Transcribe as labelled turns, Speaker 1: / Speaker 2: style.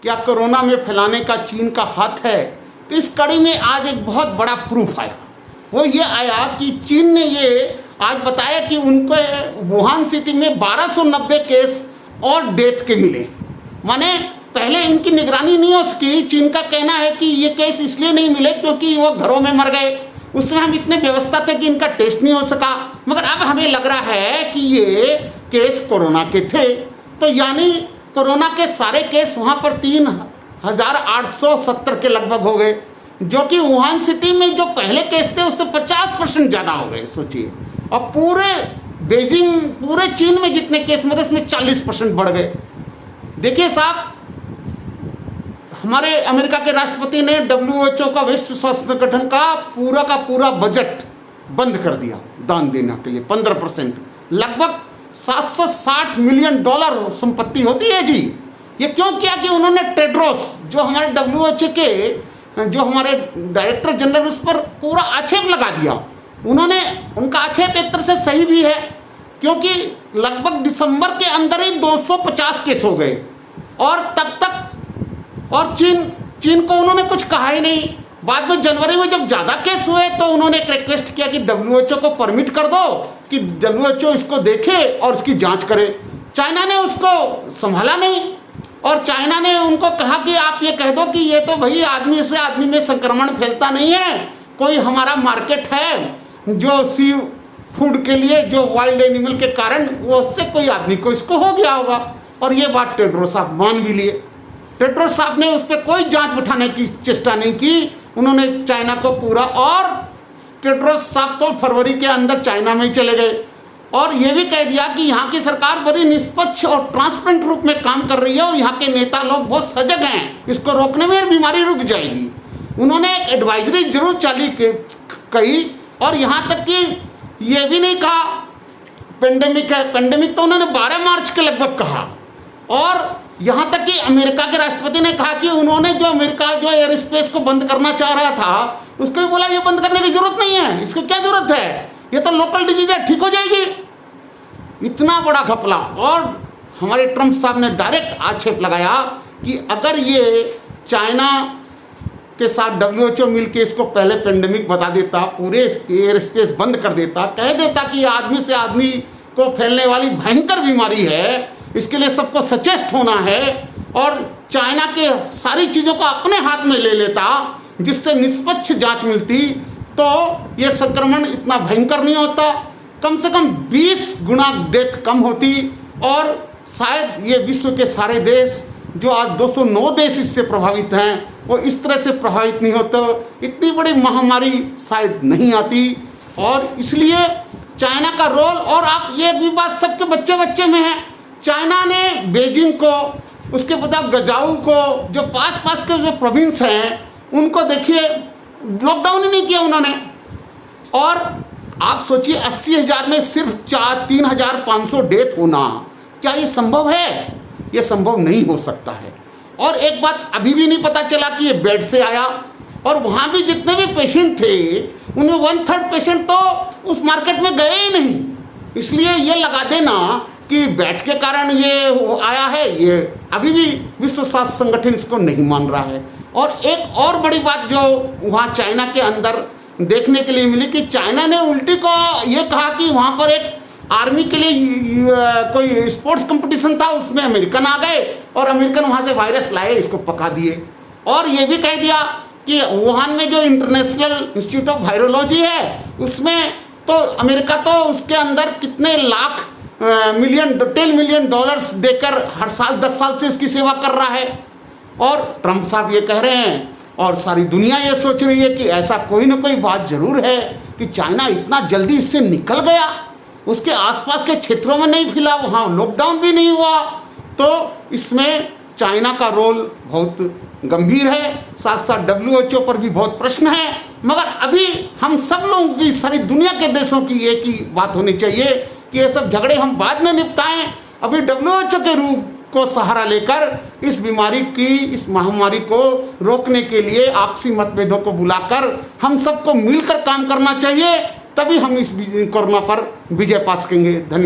Speaker 1: क्या कोरोना में फैलाने का चीन का हाथ है? तो इस कड़ी में आज एक बहुत बड़ा प्रूफ आया। वो ये आया कि चीन ने ये आज बताया कि उनको वुहान सिटी में 1290 केस और डेथ के मिले। माने पहले इनकी निगरानी नहीं हो सकी। चीन का कहना है कि ये केस इसलिए नहीं मिले क्योंकि वो घरों में मर गए, उसमें हम इतने व्यवस्था थे कि इनका टेस्ट नहीं हो सका। मगर अब हमें लग रहा है कि ये केस कोरोना के थे। तो यानी कोरोना के सारे केस वहाँ पर 3870 के लगभग हो गए, जो कि वुहान सिटी में जो पहले केस थे उससे 50% ज़्यादा हो गए। सोचिए, और पूरे बीजिंग, पूरे चीन में जितने केस मरे उसमें 40% बढ़ गए। देखिए साहब, हमारे अमेरिका के राष्ट्रपति ने WHO का, विश्व स्वास्थ्य संगठन का पूरा बजट बंद कर दिया दान देने के लिए। 15%, लगभग $760 मिलियन संपत्ति होती है जी। ये क्यों किया कि उन्होंने टेड्रोस, जो हमारे WHO के जो हमारे डायरेक्टर जनरल, उस पर पूरा आक्षेप लगा दिया। उनका आक्षेप एक तरह से सही भी है, क्योंकि लगभग दिसंबर के अंदर ही 250 केस हो गए और तब तक, और चीन को उन्होंने कुछ कहा ही नहीं। बाद में जनवरी में जब ज़्यादा केस हुए तो उन्होंने एक रिक्वेस्ट किया कि WHO को परमिट कर दो कि WHO इसको देखे और इसकी जांच करे। चाइना ने उसको संभाला नहीं, और चाइना ने उनको कहा कि आप ये कह दो कि ये तो भाई आदमी से आदमी में संक्रमण फैलता नहीं है, कोई हमारा मार्केट है जो सी फूड के लिए, जो वाइल्ड एनिमल के कारण वो उससे कोई आदमी को इसको हो गया होगा। और ये बात टेड्रोस साहब मान भी लिए। टेड्रोस साहब ने उस पर कोई जांच बिठाने की चेष्टा नहीं की, उन्होंने चाइना को पूरा, और टेड्रोस साहब तो फरवरी के अंदर चाइना में ही चले गए और ये भी कह दिया कि यहाँ की सरकार बड़ी निष्पक्ष और ट्रांसपेरेंट रूप में काम कर रही है और यहाँ के नेता लोग बहुत सजग हैं, इसको रोकने में बीमारी रुक जाएगी। उन्होंने एक एडवाइजरी जरूर जारी कही, और यहाँ तक कि ये भी नहीं कहा पेंडेमिक है। पेंडेमिक तो उन्होंने 12 मार्च के लगभग कहा, और यहाँ तक कि अमेरिका के राष्ट्रपति ने कहा कि उन्होंने जो अमेरिका जो एयर स्पेस को बंद करना चाह रहा था, उसको भी बोला ये बंद करने की जरूरत नहीं है, इसको क्या जरूरत है, ये तो लोकल डिजीज है, ठीक हो जाएगी। इतना बड़ा घपला। और हमारे ट्रंप साहब ने डायरेक्ट आक्षेप लगाया कि अगर ये चाइना के साथ WHO मिलकर इसको पहले पेंडेमिक बता देता, पूरे एयर स्पेस बंद कर देता, कह देता कि आदमी से आदमी को फैलने वाली भयंकर बीमारी है, इसके लिए सबको सचेत होना है, और चाइना के सारी चीज़ों को अपने हाथ में ले लेता जिससे निष्पक्ष जांच मिलती, तो ये संक्रमण इतना भयंकर नहीं होता, कम से कम 20 गुना डेथ कम होती, और शायद ये विश्व के सारे देश, जो आज 209 देश इससे प्रभावित हैं, वो इस तरह से प्रभावित नहीं होते, इतनी बड़ी महामारी शायद नहीं आती। और इसलिए चाइना का रोल, और आप ये भी बात सबके बच्चे में है, चाइना ने बीजिंग को, उसके बाद गजाऊ को, जो पास के जो प्रोविंस हैं, उनको देखिए लॉकडाउन ही नहीं किया उन्होंने। और आप सोचिए 80,000 में सिर्फ 3,500 डेथ होना, क्या ये संभव है? ये संभव नहीं हो सकता है। और एक बात अभी भी नहीं पता चला कि ये बेड से आया, और वहाँ भी जितने भी पेशेंट थे उनमें 1/3 पेशेंट तो उस मार्केट में गए ही नहीं। इसलिए ये लगा देना कि बेड के कारण ये आया है, ये अभी भी विश्व स्वास्थ्य संगठन इसको नहीं मान रहा है। और एक और बड़ी बात जो वहाँ चाइना के अंदर देखने के लिए मिली कि चाइना ने उल्टी को ये कहा कि वहाँ पर एक आर्मी के लिए कोई स्पोर्ट्स कंपटीशन था, उसमें अमेरिकन आ गए और अमेरिकन वहाँ से वायरस लाए, इसको पका दिए। और ये भी कह दिया कि वुहान में जो इंटरनेशनल इंस्टीट्यूट ऑफ वायरोलॉजी है, उसमें तो अमेरिका तो उसके अंदर कितने लाख $10 मिलियन देकर हर साल 10 साल से इसकी सेवा कर रहा है। और ट्रंप साहब ये कह रहे हैं, और सारी दुनिया ये सोच रही है कि ऐसा कोई ना कोई बात जरूर है कि चाइना इतना जल्दी इससे निकल गया, उसके आसपास के क्षेत्रों में नहीं फैला, वहाँ लॉकडाउन भी नहीं हुआ। तो इसमें चाइना का रोल बहुत गंभीर है, साथ साथ WHO पर भी बहुत प्रश्न है। मगर अभी हम सब लोगों की, सारी दुनिया के देशों की एक ही बात होनी चाहिए कि ये सब झगड़े हम बाद में निपटाएं। अभी WHO के रूप को सहारा लेकर इस बीमारी की, इस महामारी को रोकने के लिए आपसी मतभेदों को बुलाकर हम सबको मिलकर काम करना चाहिए, तभी हम इस कोरोना पर विजय पा सकेंगे। धन्यवाद।